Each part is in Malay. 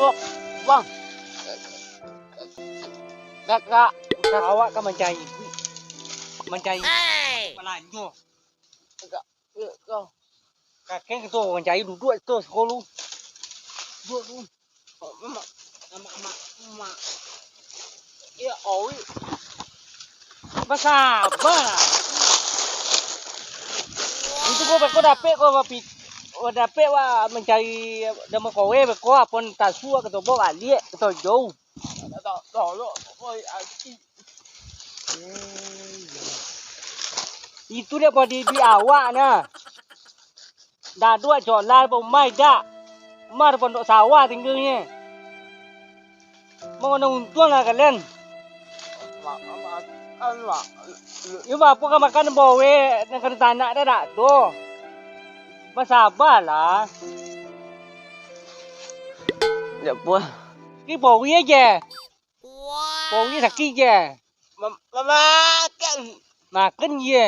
tolong. Bang. Kak, awak kan mencari. Mencari. Pelanjo. Kau. Kakek itu mencari duduk itu sekolah. Duduk dulu. Mak. Ya, oi. Bersabar. Itu kau dapet wa mencari dama kowe beko apon tasu ke tobo balik ke tojo. Itu dia pada di awak nah. Dah dua jolan pemai dah. Mar pondok sawah tinggalnya. Mau untung lah kalian. Ya apa kan makan bawe nak tanah dah dak tu. Bersabar lah. Ya puas. Cái bầu kia kìa. Bầu kia thật kia kìa. Mà cân gì.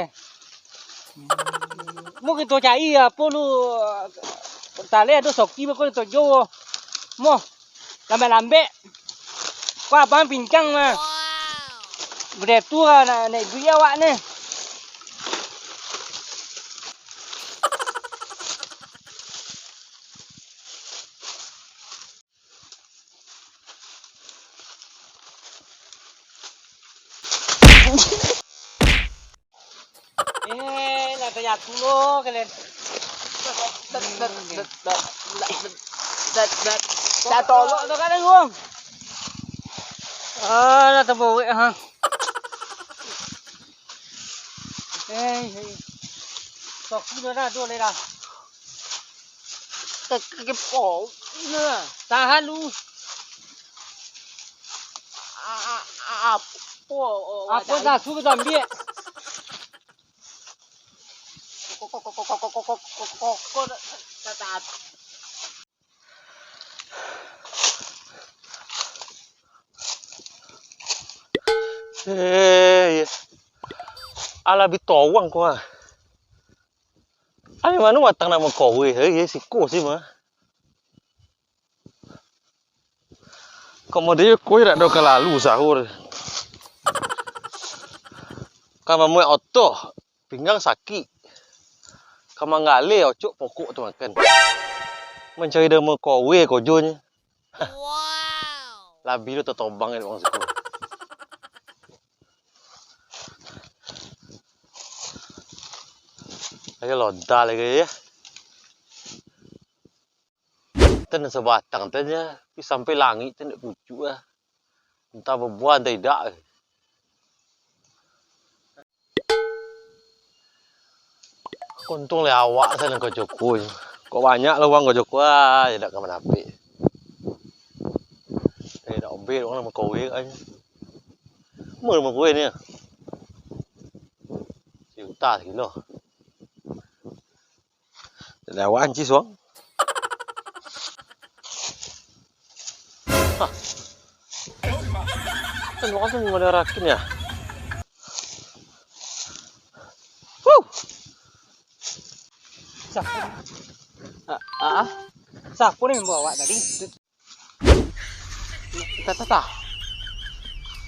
Mua cái tổ chạy po lu ta lấy đồ sọc kia mà có tổ vô. Mua. Làm bẹ. Qua bán bình trăng mà. Đẹp tua này video bạn nè. Là tay giặt dulu kalian. Đã tolong tu kan luang. Là tao bầu vậy hả? Sọc kia ra đua lên nào. Cái cổ nữa. Ta hát luôn. Apa dah suka zambi. Ala bitowang ko ah. Ay mano matang na magkowe hey si ko si ma. Kemudian kue rak do kalalu sahur. Kama mue oto pinggang sakit. Kama ngale ocok pokok tu makan. Mencari demo kowe kojonya. Wow. Labi tu tertobang ni bang suku. Lagi lontar lagi ya. Ten sebatang tanya, sampai langit ten pucuk ah. Entah berbuah tidak. Untung le awak sana kau Jokowi. Kok banyak lah uang kau Jokowi ah, tidak ke mana api. Dah obel orang nama kowe kan. Mana nama kowe ni? Juta kilo. Dah awak anci suang. Kan orang tu mana rakin ya? Sapu ni bawa tadi. Tata.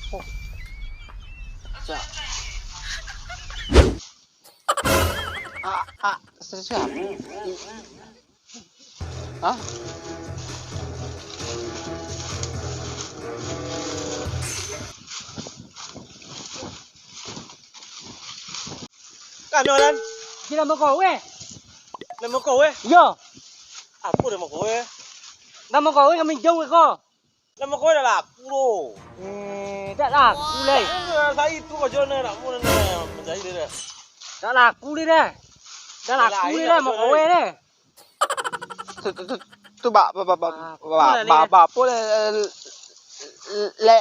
Oh. Siapa? Hah? Kanolan. Kita mau kowe. Nama kowe? Yo. Apa nama kowe? Nama kowe kami jauh ko. Nama kowe dah laku lo. Tak laku leh. Saya itu kau jual nak mu nak menjadi dia. Tak laku ni dah. Dah laku ni dah mau kowe ni. Tu ba apa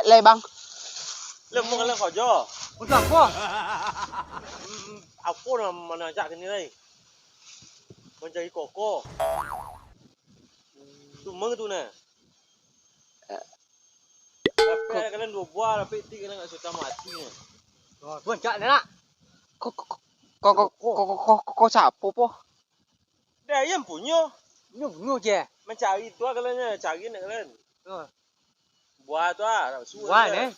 le bang. Lemu kalau kau jual. Untuk apa? Apa nama mana ajak ni lagi? Menjadi koko. Tu meng tu na. Tapi kalian dua buah tapi tiga kalian sudah mati ni. Buat cak ni nak. Kok siapa po? Dia yang punya. Nyu je. Mencari tu kalian cari nak kalian. Buah tu ah. Wah ni.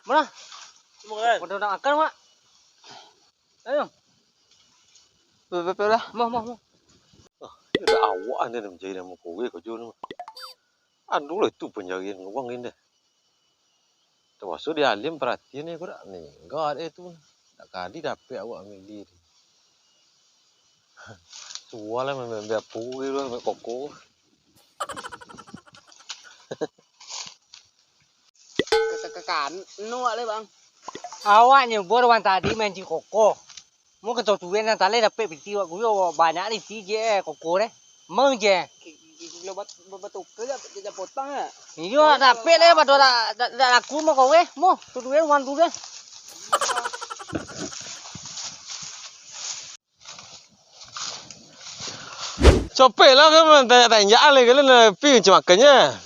Mana? Semua kan. Kau nak akan mak? Ayo. Betul lah. Mau. Ini dah awak anda nak menjadi nama kowe kau Jun. Anu lah itu penjagaan uang ini. Termasuk dia alim perhatian ni kau tak ni. Enggak ada itu. Tak kadi dapat awak ambil diri. Sualah memang kowe lu ambil koko. Kekan nuak le bang. Awak nyebut orang tadi main ci koko. Mau ke tujuan yang tadi dapat piti wak gue banyak ni si je koko deh. Meng je. Lo betul kerja potong ya. Iyo dapat le batu dak laku mau kowe. Mau tujuan wan tujuan. Capek lah kan tanya le kalian pergi cuma makannya.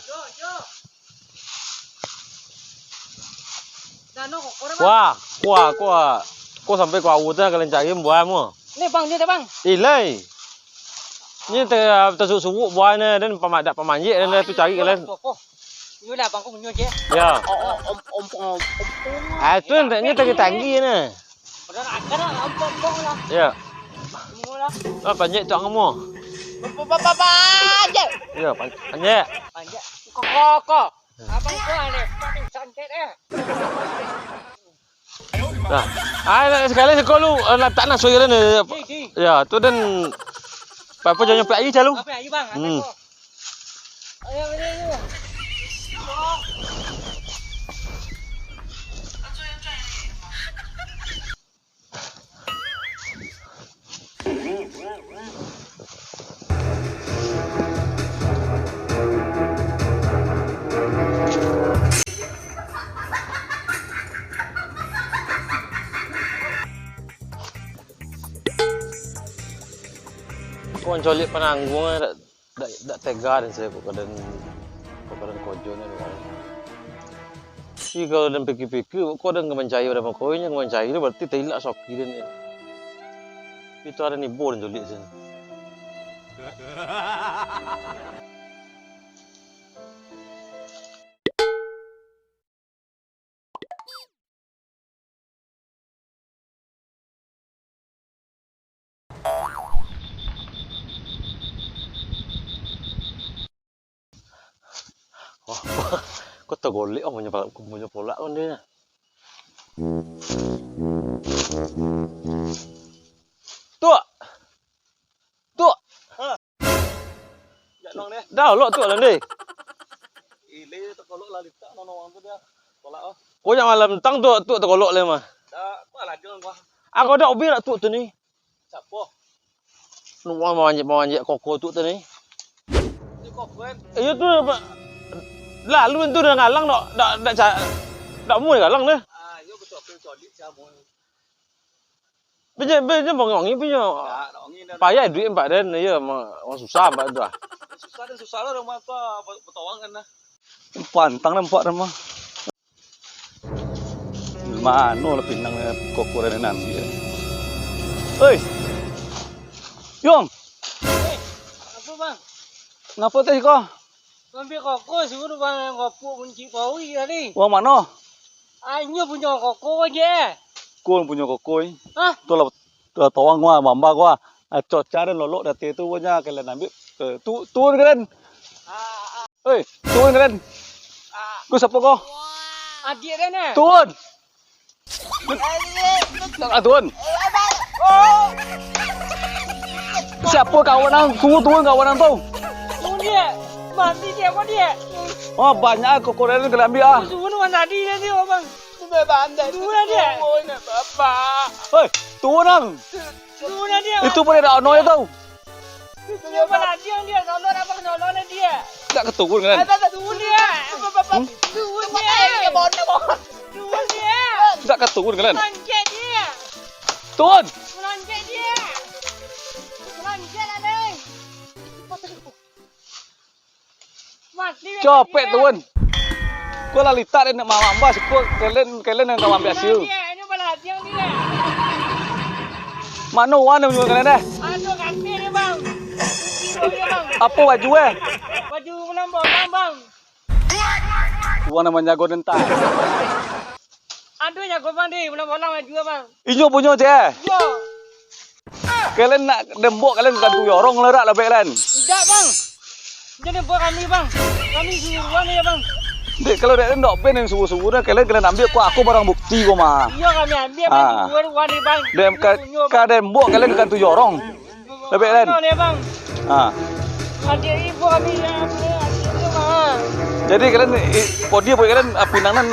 Kau sampai kau awut lah kalian cari buah mu. Ni bang dia bang. Ilai. Ni tersuk-suk buah ni dan pemanjik dan tu cari kalian. Như là bang kau punya je. Ya. Tu ni tanggi ni. Pada nak akan lah om lah. Ya. Semua lah. Panjik tu kamu. Panjat. Ya, panjik. Panjat. Kok. Abang kau ni santet Nah, sekali lu tak nak soal ni. Ya, tu dan apa jangan nyampe air calu. Apa air bang? Ayo. Kau mencolik penanggung tak tega dan saya keadaan kojo ni. Si kau dan pikir-pikir kau dah mencari pada kau nya mencari itu berarti tidak soki dan itu ada ni bor mencolik sini. Kau tak golek punya pola kan dia. Tua. Ya nong dia. Dah lo tua lah ni. Ile tak kolok lah litak nong tu dia. Tolak oh. Kau yang malam tang tu tak golok le mah. Dah, apa lah jangan gua. Aku dah ubi nak tu ni. Siapa? Nuang manjak koko tu ni. Ni kok kan. Iya tu lalu itu dah ngalang tak mu ngalang dah. Ah, yo betul colik siapa. Bây giờ bọn ngọn bây giờ payah duit empat dan ya orang susah empat tu ah. Susah lah rumah tu bertawang kan lah. Pantang nampak nama. Mana lah pinang koko dan nanti. Oi. Yong. Apa bang? Ngapa tadi kau? Ambil koko suruh bang kopo kunci kau tadi. Wang mana? Anyo punya koko aja. Kau punya koko. Hah? Tu lah tawang gua, mamba gua. Cot cara lolok dati tu punya kalian ambil. Turun kalian. Oi, turun kalian. Kau siapa kau? Adik dia ni. Turun. Tak turun. Siapa kawan ang? Turun kawan ang tu. Tu dia. Mati dia apa dia? Oh banyak koko dan kalian ambil ah. Suruh orang tadi dia bang. Turun dia. Hei, turun. Turun dia. Itu pun ada anoy tau. Dia pada dia nolong apa nolong dia. Tak keturun kan? Turun dia. Turun dia. Turun dia. Tak keturun kan? Loncat dia. Turun. Loncat dia. Loncat ada. Mati. Capek turun. Kau lah litat nak mama sekut kalian yang kau ambil hasil. Ini perhatian dia. Mana wan yang kalian dah? Aduh kaki ni bang. Dia bang. Apa baju Baju menambah Uang namanya jago nentai. Aduh jago bang deh, bola-bola maju bang. Inyo punya je. Yo, Kalian nak dembok kalian gantu yorong lerak lebih kalian. tidak bang. Jadi buat kami bang. Kami suruhan ya bang. Dek kalau dek ndok ben yang subuh-subuh kalian ambil aku barang bukti kok mah. Iya kami ambil bang. Ah. Suruhan nih bang. Dem ka dembok kalian gantu yorong. Lebih kalian. Ya bang. Ah. Adik ibu kami ya. Adik bang. Jadi kalian podi boy kalian pinangan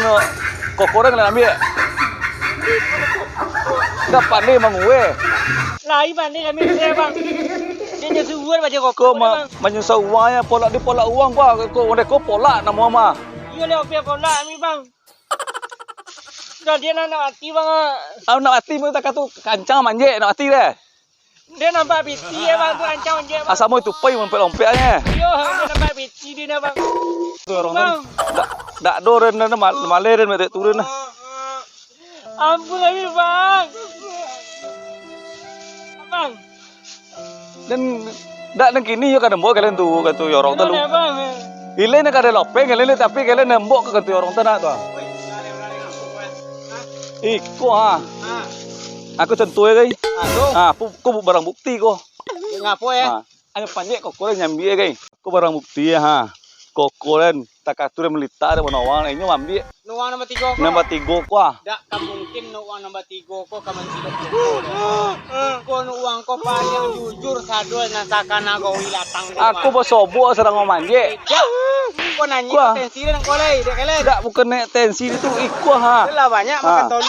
kokoran kalian ambil. Dapat nih mangue. Lah iban ni kami saya bang. Dia nyusuhan baca Kau koko bang. menyusah uangnya pola di pola uang gua. Kau udah kau pola nama mah. Iya leh opia kola kami bang. Dah dia nak mati bang. Aku nak mati mau tak katu kancang manje nak mati deh. Dia nampak biti ya bang tu ancam je bang. Asal mau itu pai lompet-lompetnya. Yo, dia nampak biti dia nak bang. Tu orang Bang. tu dak doren na maleren mete turun. Ampun kami bang. Bang. Dan dak nang kini yo kadang kalian tu katu yorong tu lu. Kenapa, bang? Ile na kada lopeng kalian tapi kalian nembok ke katu yorong tu nak tu. Iko ha. Aku tentu ya guys. Ah, ku barang bukti ko. Ngapo ya? Ano panjek kok kalian nyambi ya guys. Ku barang bukti ya ha. Kok kalian takatur melita ada wanawang inyo ambil. Nuang nombor 3 ko. Nombor 3 ko ah. Dak ka mungkin nuang nombor 3 ko ka mansilok ko. Nuang ko pa yang jujur sadol na sakana ko wilatang. Aku bersobo serang manje. Ko nanya tensi nang kolay, dek kale. Dak bukan nek tensi itu iko ha. Lah banyak makan tolu.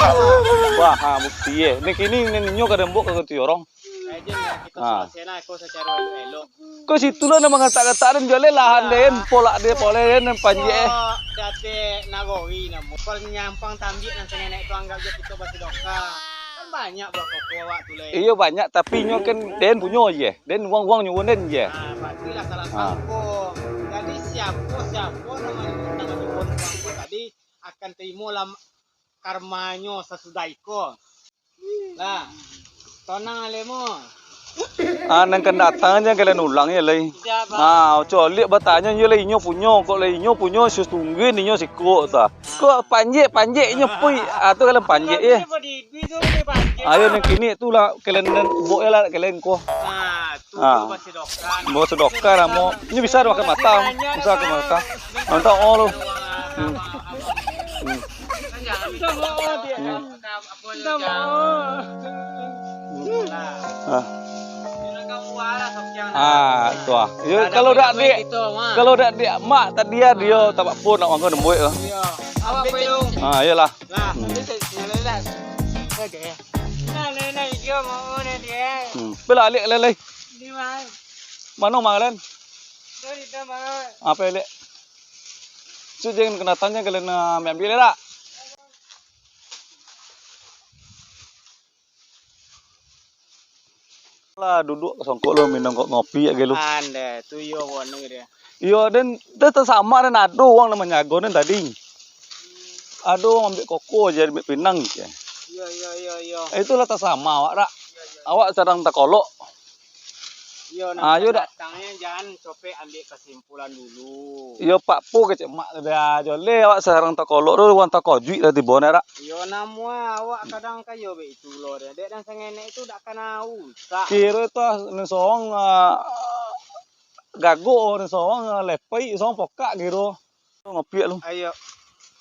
Wah, ha bukti ye. Nek ini ninyo ka dembok ka katu yorong. Aja kita selesai ko secara elok. Ko situ lah nama kata-kata dan jole lahan den pola de polen panje. Date nagoi na mo. Pal nyampang tambik nang nenek tu anggap je kita basi doka. Kan banyak buat koko wak tu le. Iya banyak tapi nyo kan den punyo je. Den uang-uang nyuwunen je. Ah, pastilah salah sangko. Jadi siapa nama nyuwun uangko tadi akan terima lah karmanyo sesudah iko. Lah, tonang alemo. Nang kan datangnya kalian ulang ya lei. Ah, coba lihat bertanya nyo lei nyo punyo kok lei nyo punyo sustungin nyo siko ta. Kok panje nyo pui atau kalian panje ya. Ayo nang kini itulah kalian bo lah kalian ko. Ah, tu basi doka. Mau sedokar mau. Ini bisa makan mata, bisa ke mata. Mantap oh lu. Itu ah. Ya, kalau dak dia mak tadi dia tak pun nak makan demboy ah. Iya. Awak belum. Ah, iyalah. Nah, nyelelah. Oke. Nah, nenek dia mau dia. Bela alik lelai. Di mana? Mana kalian? Dari mana? Apa lek? Su jangan kena tanya kalian ambil lah. Lah duduk songkok lo minum kok ngopi ya gelu. Anda tu yo wonong dia. Iya dan itu sama dan ada uang namanya gonen tadi. Ada uang ambil koko jadi ambil pinang ya. Yo. Itulah tak sama awak rak. Awak sedang tak kolok. Yo Ayo dak. Datangnya jangan cope ambil kesimpulan dulu. Iya Pak Pu kecek mak dah jole awak sekarang tak kolok tu uang tak kojuit lah tiba rak. Yo namua awak kadang kayo be itu lo dek dan sengene itu dak kena usah. Kira tu nesong gago nesong lepai nesong pokak gitu. Ngopi lu. Ayo.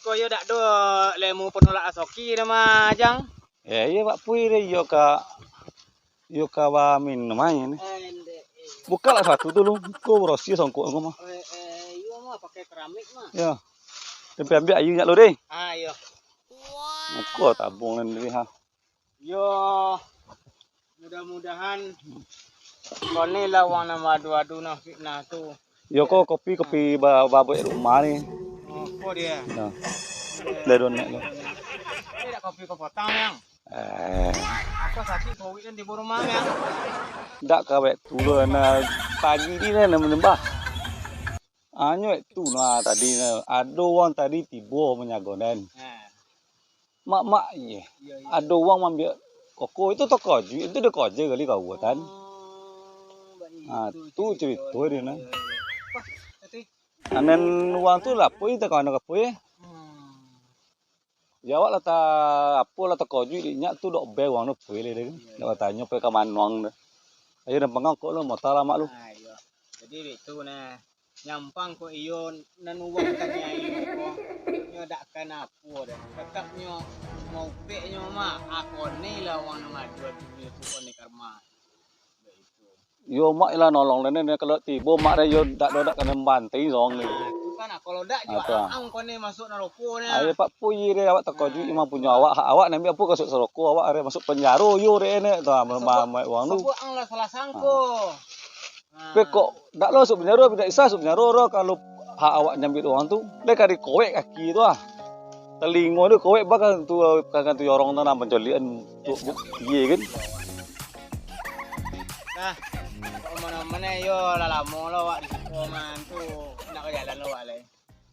Ko yo dak do lemu penolak asoki nama jang. Iya Pak Pu ini yo ka ba min namanya ni. Buka lah satu dulu, kau berosi songkok kau mah. Yo mah pakai keramik mah. Ya, tapi ambil ayunya lo deh. Ayo. Kau tabung nanti ha. Yo, mudah-mudahan koni lah wang nama adu-adu nah fitnah tu. Yo kau kopi bawa rumah ni. Oh, kok dia? Nah, ledon ni. Ini dah kopi kau potong yang. Kau sakit covid kan di rumah yang. Dak kawet tu na pagi ni na menembah. Anyo tu na tadi na ada orang tadi tiba menyagonan. Mak ye. Ada orang ambil koko itu tak koju, itu dah kerja kali kau buatan. Tu cerita dia na. Anen uang tu lapoi tak kau nak lapoi. Jawab lah ta apa lah ta koju di nyak tu dok be wang no pele deh. Nak tanya pe ka manwang deh. Ayo dan pengangkut lu motor lama lu. Ayo. Jadi itu nah nyampang ko iyo nan uang tanya iyo ko. Nyo dak kan apa dah. Tetap nyo mau pe nyo mah akone lah wang nama dua dunia tu kone karma. Yo mak lah nolong deh kalau tibo mak deh yo dak dak kena banting zong ni. Itu kan kalau dak juga ang kone masuk naroko ni. Ayo Pak Puyi deh awak tak koju imam punya awak nambi apa kasut seroko awak are masuk penjara yo deh ni tu mama wang lu. Sebut ang lah salah sangko. Pe kok dak lo masuk penjara tidak isa masuk penjara ro kalau hak awak nyambit orang tu le kari kowek kaki tu ah. Telingo tu kowek bakal tu orang tu nak pencolian tu ye kan. Nah, mana-mana yo lah lama lo wak di man tu nak ke jalan lo wak le.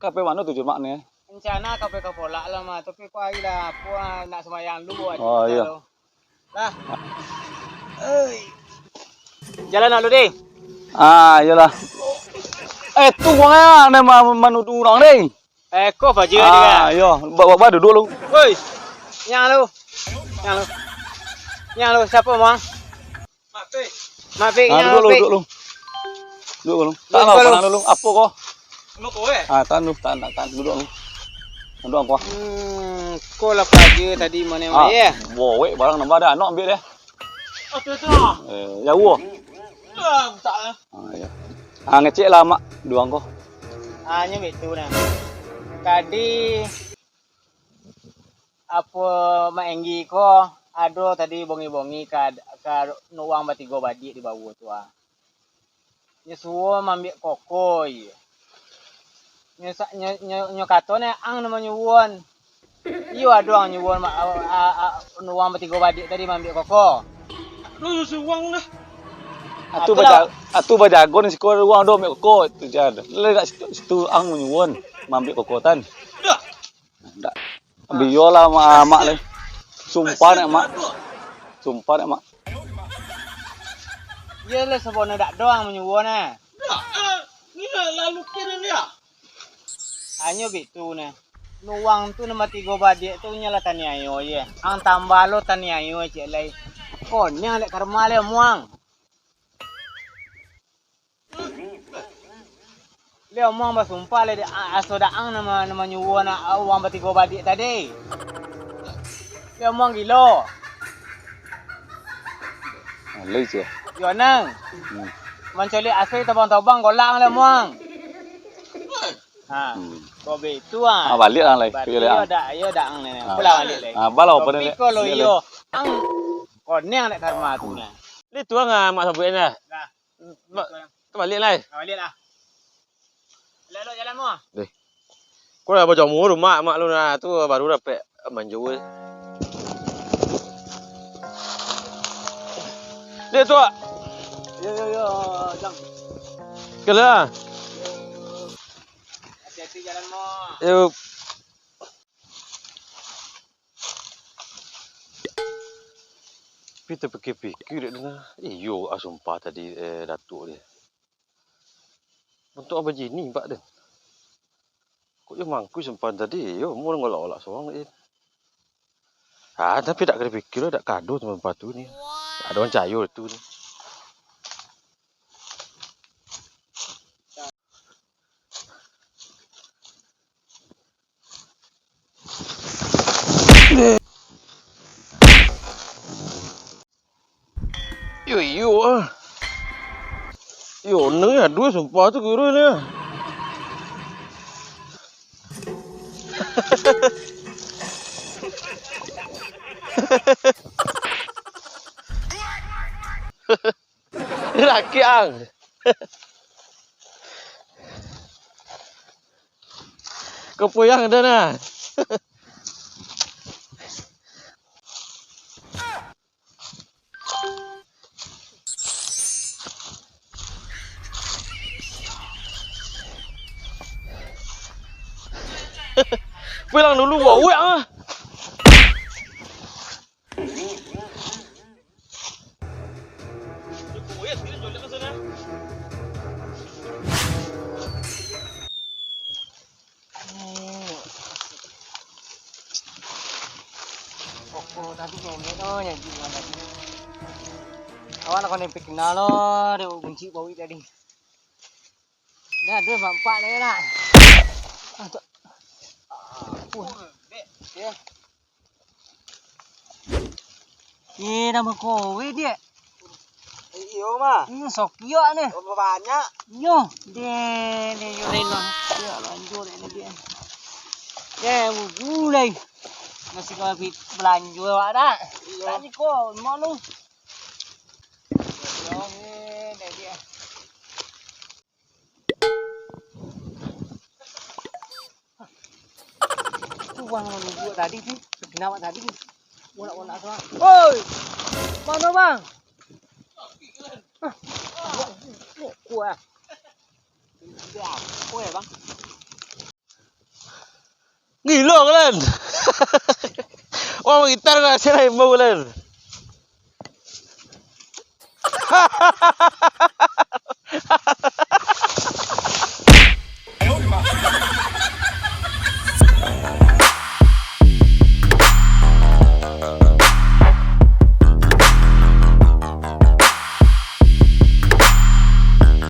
Kape mana tujuan mak ni? Rencana kape ke pola lah mah, tapi kau lagi lah apa nak sembahyang dulu aja. Oh iya. Lah. Jalan nak lu deh. Ah, iyalah. Tu wang ni manu orang ni. Kau baju dia. Ah, yo, bawa duduk lu. Woi. Yang lu. Yang lu. Yang lu siapa mang? Mak Fik yang duduk lu, Fik. duduk lu. Duduk lu. Tak apa nak lu. Apa kau? Lu kowe. Tan lu, tan duduk lu. Duduk aku. Kau lah pagi tadi mana ya? Bawa barang nambah dah anak ambil dia. Oh, tu. Jauh. Tak. Ya. Ngecek lah mak dua kau. Hanya betul nah. Tadi apa mak Enggi ko ado tadi bongi-bongi ka nuang batigo badi di bawah tu ah. Nya suo mambik kokoi. Nya katone ang nama nyuwon. Iyo ado ang nyuwon nuang batigo badi tadi mambik koko. Lu suwang dah. Atu bajago ni sekolah ruang do mek koko tu jar. Le dak situ ang nyuwon mambik kokotan. Dah. Dak. Biyola mak le. Sumpah nak mak. Sumpah nak mak. Ye le sebona dak doang menyuwon ah. Dah. Ni lalu kira ni ah. Anyo bitu ne. Nuang tu nama tigo badik tu nyala taniayo ye. Ang tambah lo taniayo cek lai. Konya lek karma le muang. Le muang basumpah le asoda ang nama nyuwon uang batigo badik tadi. Le muang gilo. Lei je. Yo nang. Mencoli asli tabang-tabang golang le muang. Ha. Ko betu ah. Balik lah lei. Yo dak ang ne. Pulang balik le. Balau pada ni. Ko lo yo ang konya lek karma tu ne. Ni tu ah mak sampai ni. Dah. Balik lah. Balik lah. Lalu jalan mu. Kau dah baca rumah mak lu nah tu baru dapat manjul. Dia tu ah. Yo jang. Kela. Hati-hati jalan mu. Yo. Kita fikir-fikir dia. Yo sumpah tadi datuk dia. Untuk apa jini pak dia? Kok dia mangku sempan tadi? Yo mau ngolak-olak seorang ni. Tapi tak kena fikir dah kado teman patu ni. Ada orang cayo tu ni. Yo ah. Yo neng ya dua sumpah tu guru ni. Laki ang. Kepuyang dah nah. Pulang dulu bawa ah. Nanti nenek oh nyanyi mana tadi. Awak nak kena kenal lo, dia benci bau tadi. Dah ada mampak ni lah. Ah tu. Ya. Nama kowe dia. Iyo mah. Sok yo ni. Banyak. Yo, dia yo rela. Dia lanjut ini dia. Dia mulai. Masih kau belanja awak dah. Tadi kau malu. Yo ni dia. Uang lu buat tadi tu, kenapa tadi? Bola-bola tu. Oi, mana bang? Kuah. Kuah bang. Gila kalian. Wah, gitar nggak sih lah mau kalian.